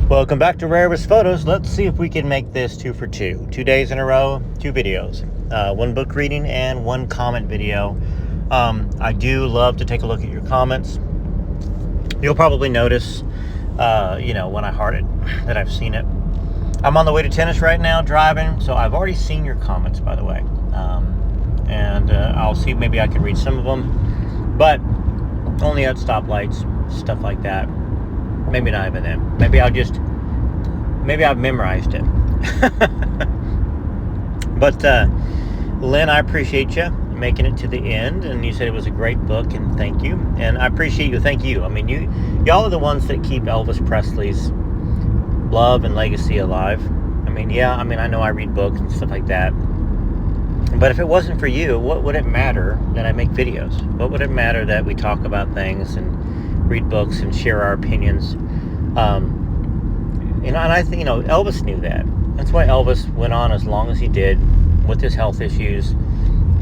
Welcome back to Rare Photos. Let's see if we can make this 2 for 2. 2 days in a row, 2 videos. One book reading and one comment video. I do love to take a look at your comments. You'll probably notice, when I heart it, that I've seen it. I'm on the way to tennis right now, driving, so I've already seen your comments, by the way. I'll see, maybe I can read some of them, but only at stoplights, stuff like that. Maybe not even then. Maybe I've memorized it. But Lynn, I appreciate you making it to the end, and you said it was a great book, and thank you. And I appreciate you. Thank you. I mean, y'all are the ones that keep Elvis Presley's love and legacy alive. I know I read books and stuff like that. But if it wasn't for you, what would it matter that I make videos? What would it matter that we talk about things and read books and share our opinions? And I think, Elvis knew that. That's why Elvis went on as long as he did with his health issues,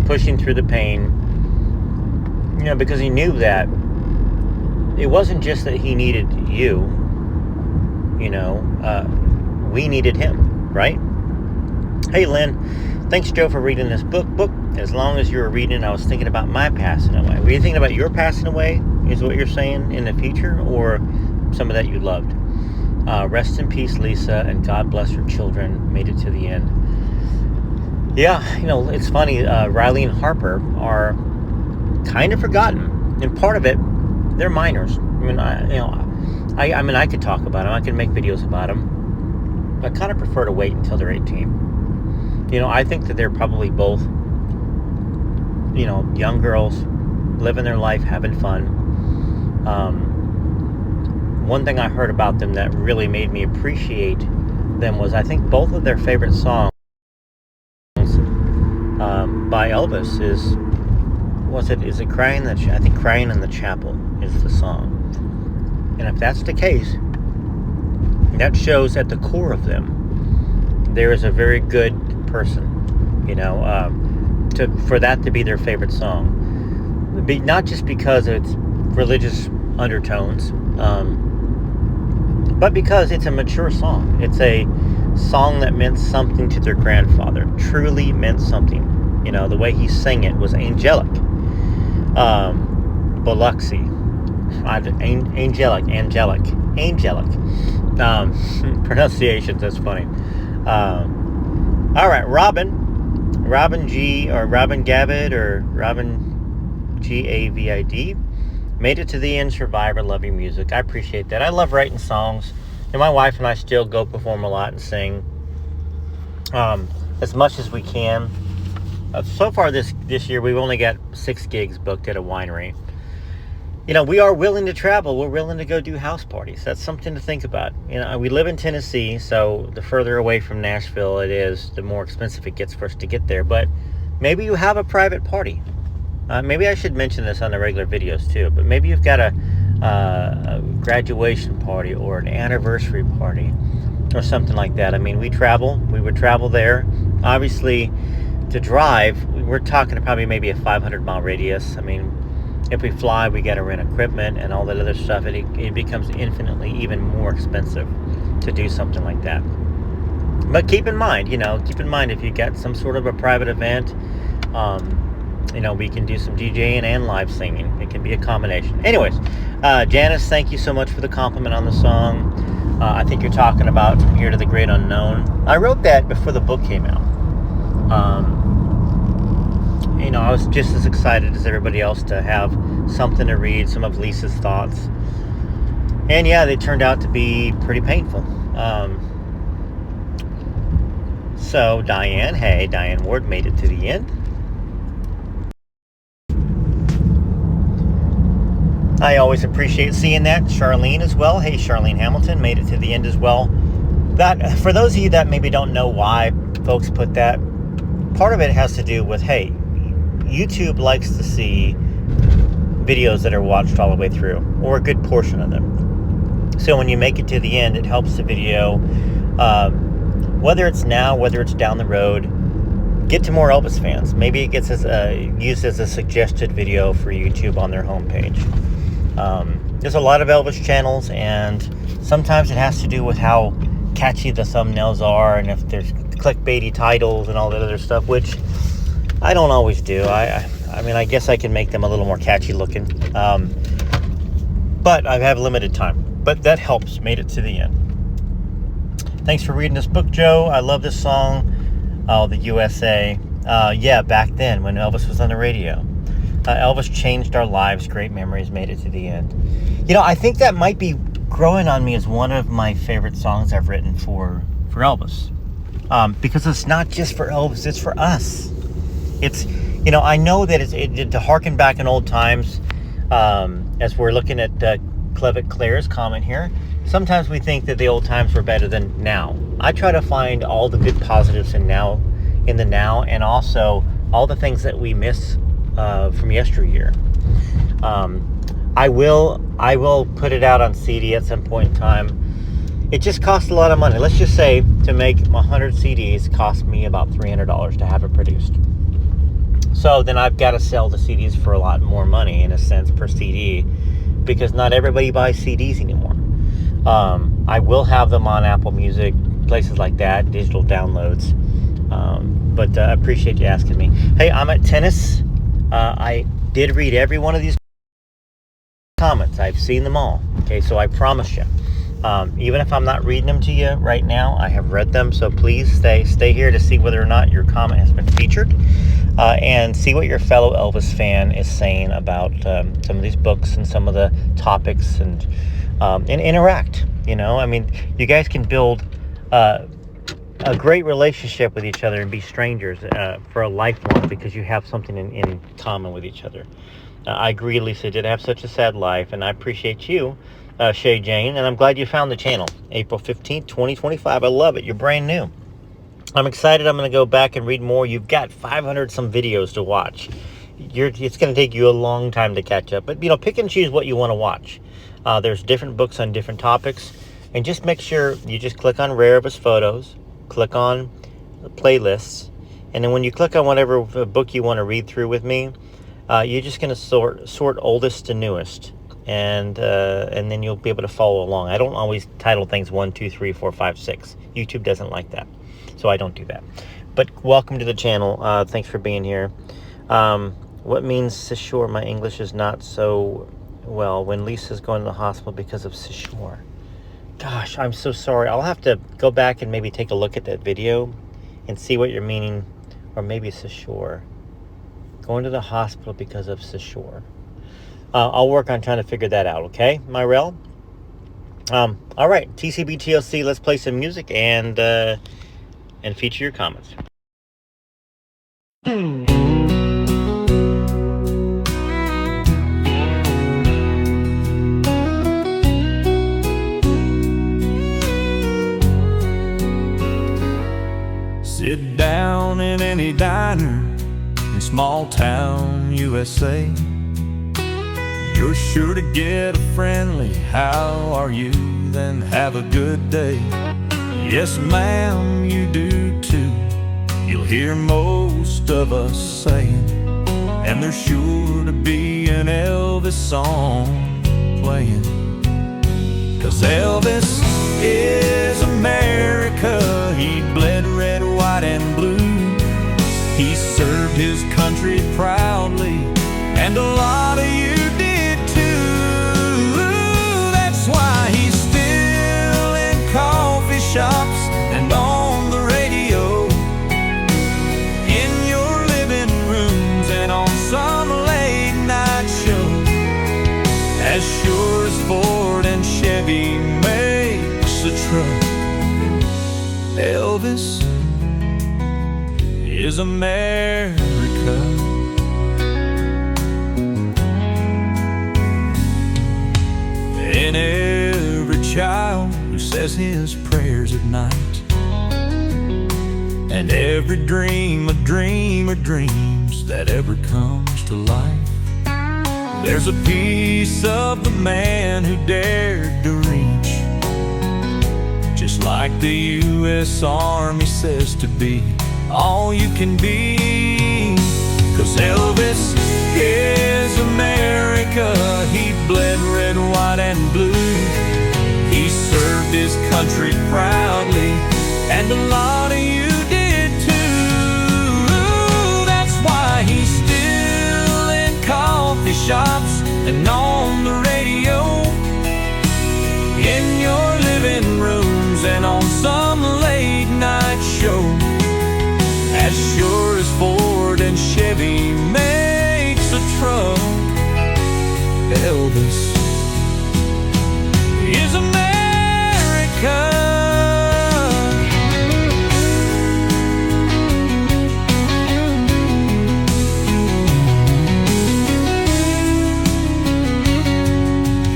pushing through the pain, because he knew that it wasn't just that he needed you, we needed him, right? Hey, Lynn, thanks, Joe, for reading this book. As long as you were reading, I was thinking about my passing away. Were you thinking about your passing away, is what you're saying, in the future, or some of that you loved? Rest in peace, Lisa, and God bless her children. Made it to the end. Yeah, it's funny. Riley and Harper are kind of forgotten, and part of it, they're minors. I could talk about them. I could make videos about them. But I kind of prefer to wait until they're 18. I think that they're probably both, young girls, living their life, having fun. One thing I heard about them that really made me appreciate them was, I think both of their favorite songs by Elvis is it Crying? I think Crying in the Chapel is the song. And if that's the case, that shows at the core of them, there is a very good person, for that to be their favorite song. Not just because it's religious undertones, but because it's a mature song. It's a song that meant something to their grandfather, truly meant something. The way he sang it was angelic. Biloxi. Angelic. Pronunciations, that's funny. All right, Robin G, or Robin Gavid, or Robin Gavid, made it to the end. Survivor, love your music. I appreciate that. I love writing songs, and my wife and I still go perform a lot and sing as much as we can. So far this year, we've only got 6 gigs booked at a winery. We are willing to travel. We're willing to go do house parties. That's something to think about. We live in Tennessee, so the further away from Nashville it is, the more expensive it gets for us to get there. But maybe you have a private party. Maybe I should mention this on the regular videos too, but maybe you've got a graduation party or an anniversary party or something like that. We would travel there. Obviously, to drive, we're talking probably maybe a 500-mile radius. If we fly, we got to rent equipment and all that other stuff. It becomes infinitely even more expensive to do something like that. But keep in mind if you get some sort of a private event, we can do some DJing and live singing. It can be a combination. Anyways, Janice, thank you so much for the compliment on the song. I think you're talking about From Here to the Great Unknown. I wrote that before the book came out. I was just as excited as everybody else to have something to read, some of Lisa's thoughts. And yeah, they turned out to be pretty painful. So Diane Ward made it to the end. I always appreciate seeing that. Charlene as well. Hey, Charlene Hamilton made it to the end as well. That, for those of you that maybe don't know why folks put that, part of it has to do with, hey, YouTube likes to see videos that are watched all the way through, or a good portion of them. So when you make it to the end, it helps the video, whether it's now, whether it's down the road, get to more Elvis fans. Maybe it gets used as a suggested video for YouTube on their homepage. There's a lot of Elvis channels, and Sometimes it has to do with how catchy the thumbnails are, and if there's clickbaity titles and all that other stuff, which I don't always do. I mean, I guess I can make them a little more catchy looking, but I have limited time. But that helps. Made it to the end. Thanks for reading this book, Joe. I love this song. Oh, the USA. Yeah, back then when Elvis was on the radio. Elvis changed our lives. Great memories. Made it to the end. I think that might be growing on me as one of my favorite songs I've written for Elvis. Because it's not just for Elvis, it's for us. It's, I know that it's to harken back in old times, as we're looking at Clevitt Claire's comment here. Sometimes we think that the old times were better than now. I try to find all the good positives in the now, and also all the things that we miss from yesteryear. I will put it out on CD at some point in time. It just costs a lot of money. Let's just say to make 100 CDs cost me about $300 to have it produced. So then I've got to sell the CDs for a lot more money, in a sense, per CD, because not everybody buys CDs anymore. I will have them on Apple Music, places like that, digital downloads. But I appreciate you asking me. Hey, I'm at tennis. I did read every one of these comments. I've seen them all. Okay, so I promise you. Even if I'm not reading them to you right now, I have read them. So please stay here to see whether or not your comment has been featured, and see what your fellow Elvis fan is saying about some of these books and some of the topics, and interact. I mean, you guys can build a great relationship with each other and be strangers for a lifelong, because you have something in common with each other. I agree, Lisa did have such a sad life, and I appreciate you, Shay Jane, and I'm glad you found the channel. April 15th, 2025. I love it. You're brand new. I'm excited. I'm going to go back and read more. You've got 500 some videos to watch. It's going to take you a long time to catch up, but pick and choose what you want to watch. There's different books on different topics, and just make sure you just click on Rare of his photos, click on the playlists, and then when you click on whatever book you want to read through with me, you're just going to sort oldest to newest, and then you'll be able to follow along. I don't always title things 1, 2, 3, 4, 5, 6. YouTube doesn't like that, so I don't do that. But welcome to the channel. Thanks for being here. What means Sishore? My English is not so well. When Lisa's going to the hospital because of Sishore. Gosh, I'm so sorry. I'll have to go back and maybe take a look at that video and see what you're meaning. Or maybe Sishore. Going to the hospital because of Sishore. I'll work on trying to figure that out, okay, Myrell? All right, TCB TLC, let's play some music and feature your comments. Sit down in any diner in small town USA. You're sure to get a friendly "How are you?" then have a good day. Yes, ma'am, you do too. You'll hear most of us saying, and there's sure to be an Elvis song playing. 'Cause Elvis is America. He bled red, white, and blue. He served his country proudly, and a lot of you did too. That's why he's still in coffee shops and on the radio, in your living rooms and on some late night show. As sure as Ford and Chevy makes a truck, Elvis is America. And every child who says his prayers at night, and every dream a dreamer dreams that ever comes to life, there's a piece of the man who dared to reach, just like the U.S. Army says to be all you can be. 'Cause Elvis is America. He bled red, white, and blue. He served his country proudly, and a lot of you did too. That's why he's still in coffee shops and on the radio, in your living rooms and on some late night show. As sure as Ford and Chevy makes a truck, Elvis is America.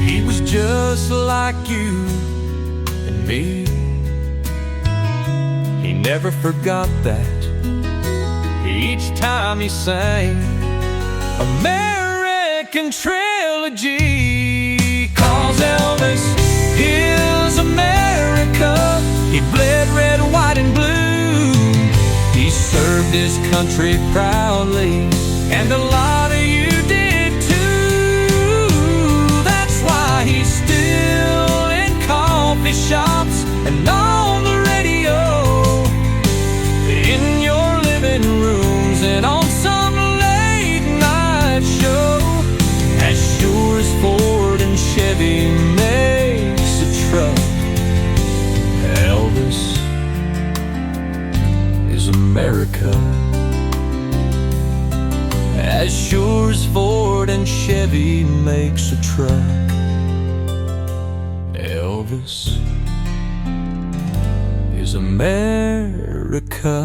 He was just like you and me. He never forgot that. Each time he sang American Trilogy, 'cause Elvis is America. He bled red, white, and blue. He served his country proudly, and a lot of you did too. That's why he's still in coffee shops and on the radio, in your living rooms and on some late night show. As sure as Ford and Chevy makes a truck, Elvis is America. As sure as Ford and Chevy makes a truck, Elvis is America.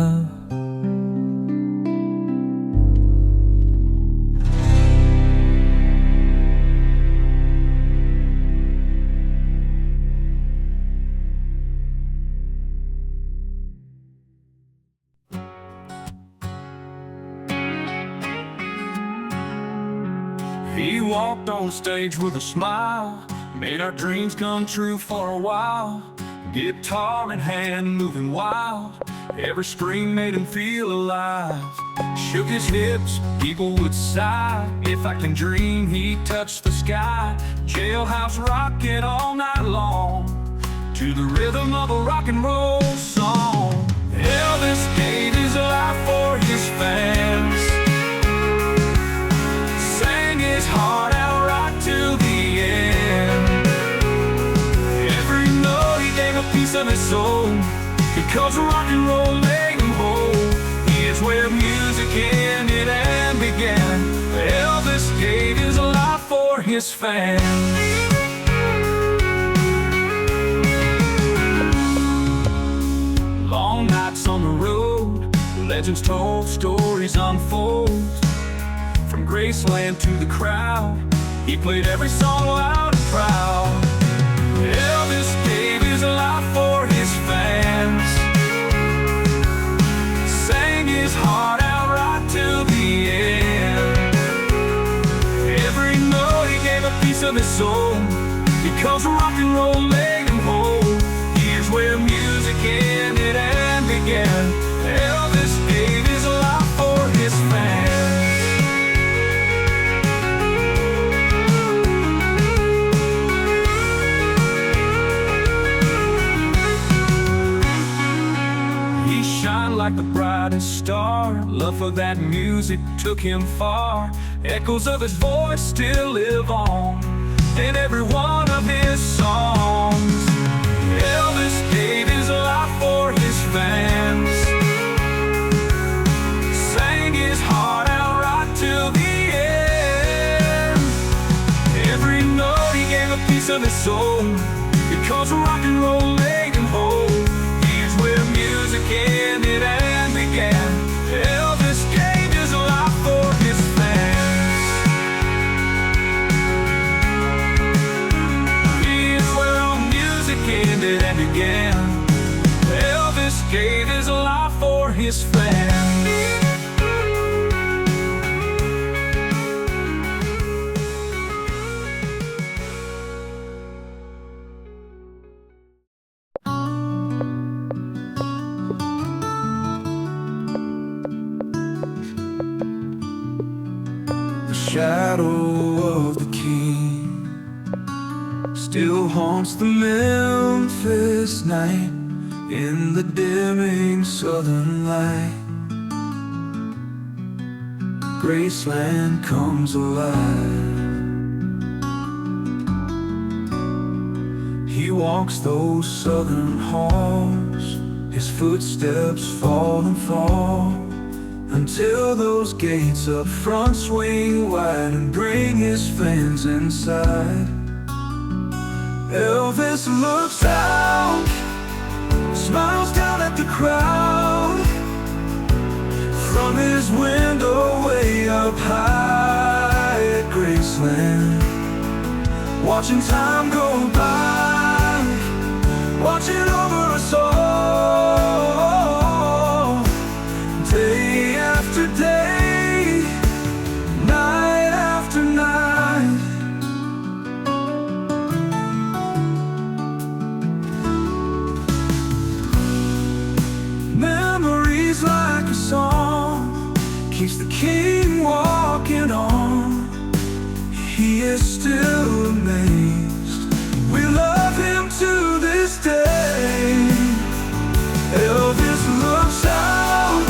He walked on stage with a smile, made our dreams come true for a while. Guitar in hand, moving wild, every scream made him feel alive. Shook his hips, people would sigh. If I can dream, he touched the sky. Jailhouse rocking all night long, to the rhythm of a rock and roll song. Elvis gave his life for his fans, sang his heart out right to the end. Every note he gave a piece of his soul, because rock and roll made him whole. Here's where music ended and began. Elvis gave his life for his fans. Long nights on the road, legends told, stories unfold. From Graceland to the crowd, he played every song loud and proud. Elvis gave his life for his fans, sang his heart out right till the end. Every note he gave a piece of his soul, because rock and roll made him whole. Here's where music ended and began. Elvis gave his life for his fans. He shined like the brightest star. Love for that music took him far. Echoes of his voice still live on in every one of his songs. Elvis gave his life for his fans, sang his heart out right till the end. Every note he gave a piece of his soul, because rock and roll made him whole. Here's where music ended and began. Elvis gave his life for his fans. Here's where all music ended and began. Elvis gave his life for his fans. The shadow of the king still haunts the memory Memphis night, in the dimming southern light, Graceland comes alive. He walks those southern halls, his footsteps fall and fall, until those gates up front swing wide and bring his fans inside. Elvis looks out, smiles down at the crowd, from his window way up high at Graceland, watching time go by, watching over us all, day after day, night after night. Memories like a song keeps the king walking on. He is still amazed. We love him to this day. Elvis looks out,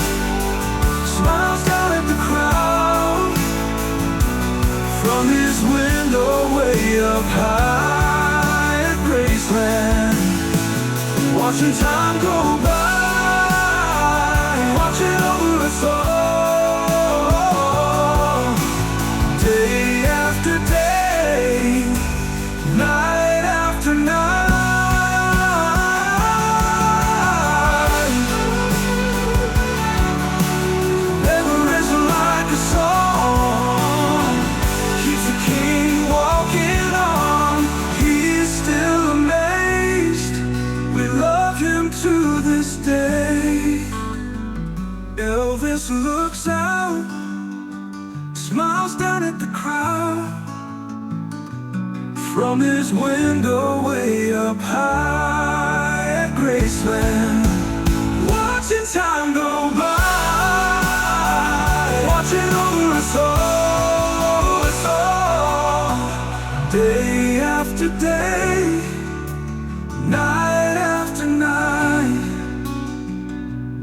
smiles down at the crowd, from his window way up high at Graceland, watching time go by, watching over us all, day after day, night after night. Memories like a song keeps the king walking on. He is still amazed. We love him to this day. Elvis looks out, smiles down at the crowd, from his window way up high at Graceland, watching time go by, watching over us all, day after day, night after night,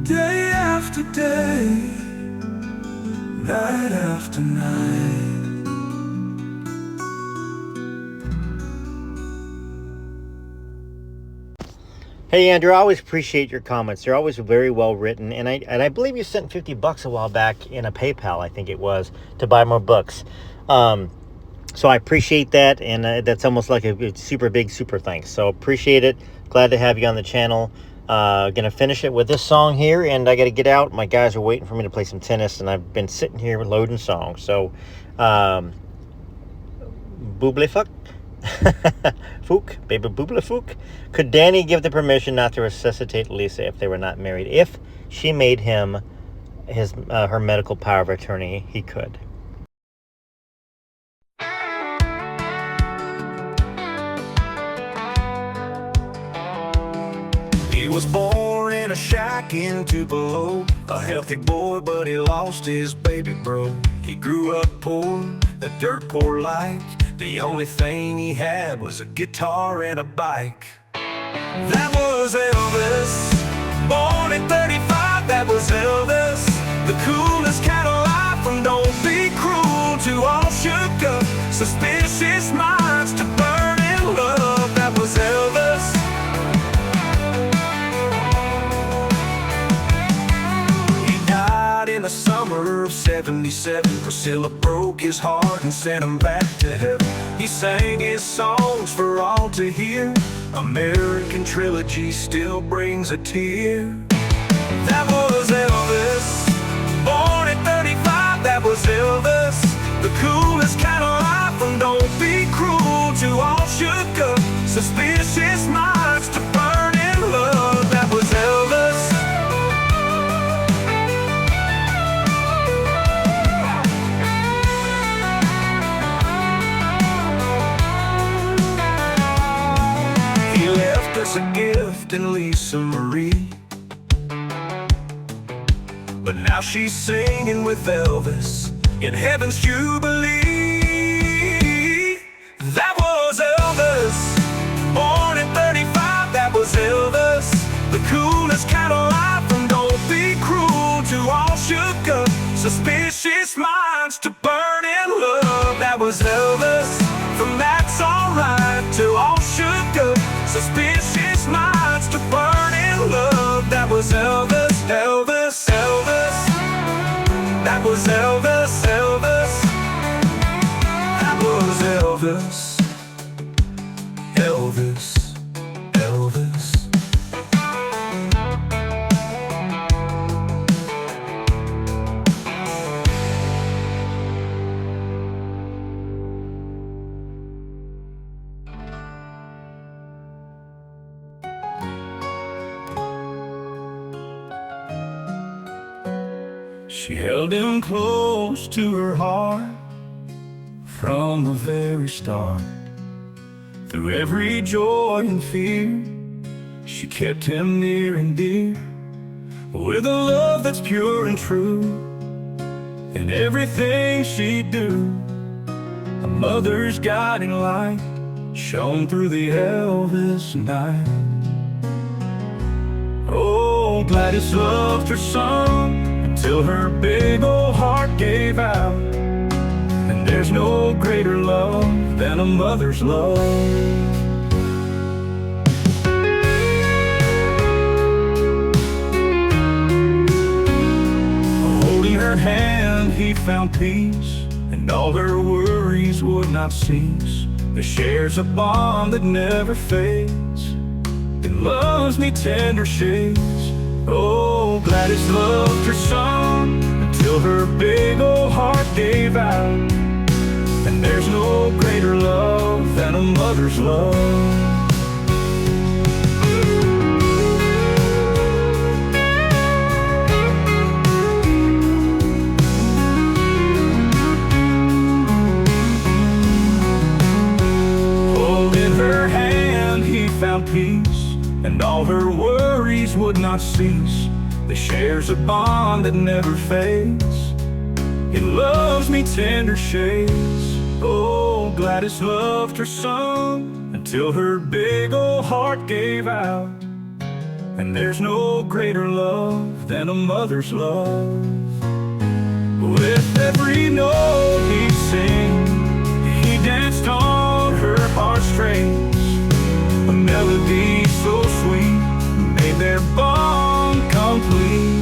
day after day, night after night. Hey Andrew, I always appreciate your comments. They're always very well written, and I believe you sent $50 a while back in a PayPal, I think it was, to buy more books. So I appreciate that, and that's almost like a super big super thanks. So appreciate it. Glad to have you on the channel. Gonna finish it with this song here, and I gotta get out. My guys are waiting for me to play some tennis, and I've been sitting here loading songs. So Booble fuck. Fook, baby Booble Fook. Could Danny give the permission not to resuscitate Lisa if they were not married? If she made him his her medical power of attorney, he could. He was born in a shack in Tupelo, a healthy boy, but he lost his baby bro. He grew up poor, a dirt poor life. The only thing he had was a guitar and a bike. That was Elvis, born in 35, that was Elvis. The coolest kind of life, from don't be cruel to all shook up, suspicious minds to burn in love. That was Elvis. He died in the summer of '77. Priscilla broke his heart and sent him back to heaven. He sang his songs for all to hear. American Trilogy still brings a tear. That was Elvis, born at 35, that was Elvis. The coolest kind of life, from don't be cruel to all shook up, suspicious minds to burn in love. That was Elvis. He left us a gift in Lisa Marie, but now she's singing with Elvis in heaven's jubilee. That was Elvis, born in 35, that was The coolest kind of life, from don't be cruel to all shook up suspicious minds to burn in love. That was Elvis, from that's alright to all shook up suspicious minds to burn in love. That was Elvis, Elvis, Elvis. That was Elvis, Elvis. That was Elvis, Elvis, Elvis. She held him close to her heart from the very start. Through every joy and fear, she kept him near and dear, with a love that's pure and true. In everything she'd do, a mother's guiding light shone through the Elvis night. Oh, Gladys loved her son until her big old heart gave out. And there's no greater love than a mother's love. Holding her hand, he found peace, and all her worries would not cease. There shares a bond that never fades, it loves me tender shades. Oh, Gladys loved her son until her big old heart gave out. And there's no greater love than a mother's love. Holding her hand, he found peace, and all her worries would not cease. They shares a bond that never fades, it loves me tender shades. Oh, Gladys loved her son until her big old heart gave out. And there's no greater love than a mother's love. With every note he'd sing, he danced on her heartstrings. A melody so sweet made their bond complete.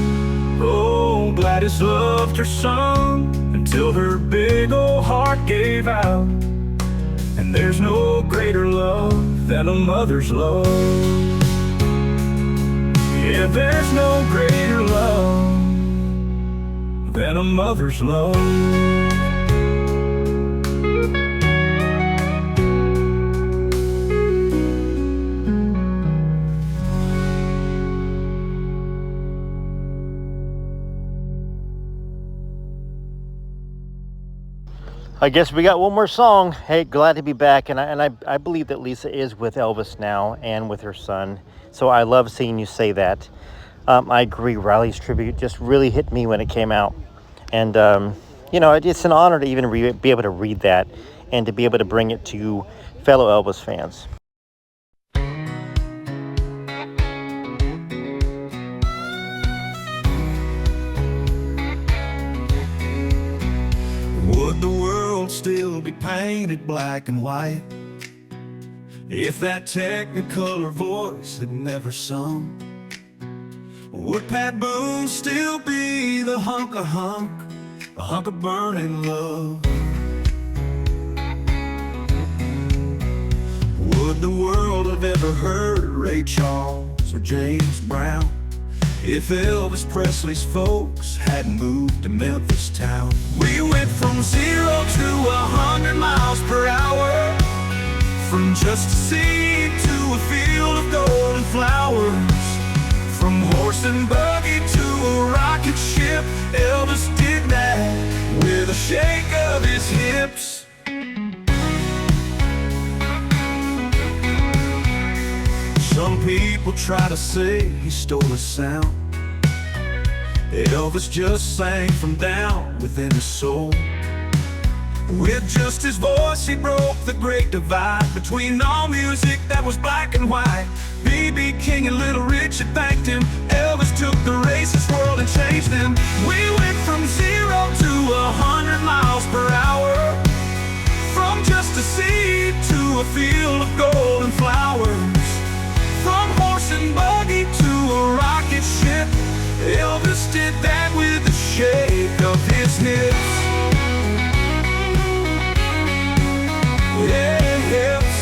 Oh, Gladys loved her son until her big old heart gave out. And there's no greater love than a mother's love. Yeah, there's no greater love than a mother's love. I guess we got one more song. Hey, glad to be back, and I believe that Lisa is with Elvis now and with her son. So I love seeing you say that. I agree. Riley's tribute just really hit me when it came out, and you know, it's an honor to even be able to read that and to be able to bring it to fellow Elvis fans. Would the world still be painted black and white if that Technicolor voice had never sung? Would Pat Boone still be the hunk of burning love? Would the world have ever heard Ray Charles or James Brown if Elvis Presley's folks hadn't moved to Memphis town? We went from 0 to 100 miles per hour, from just a seed to a field of golden flowers, from horse and buggy to a rocket ship. Elvis did that with a shake of his hips. Some people try to say he stole his sound. Elvis just sang from down within his soul. With just his voice he broke the great divide between all music that was black and white. B.B. King and Little Richie wish it thanked him. Elvis took the racist world and changed them. We went from 0 to 100 miles per hour, from just a seed to a field of golden flowers, from horse and buggy to a rocket ship. Elvis did that with the shake of his hips. Yeah, hips.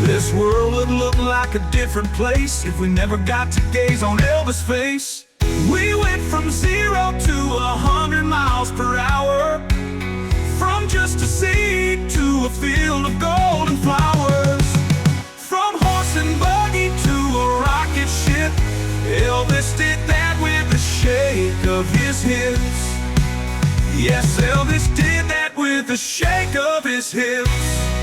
This world would look like a different place if we never got to gaze on Elvis' face. We went from 0 to 100 miles per hour, from just a seed to a field of golden flowers, from horse and buggy to a rocket ship. Elvis did that with the shake of his hips. Yes, Elvis did that with the shake of his hips.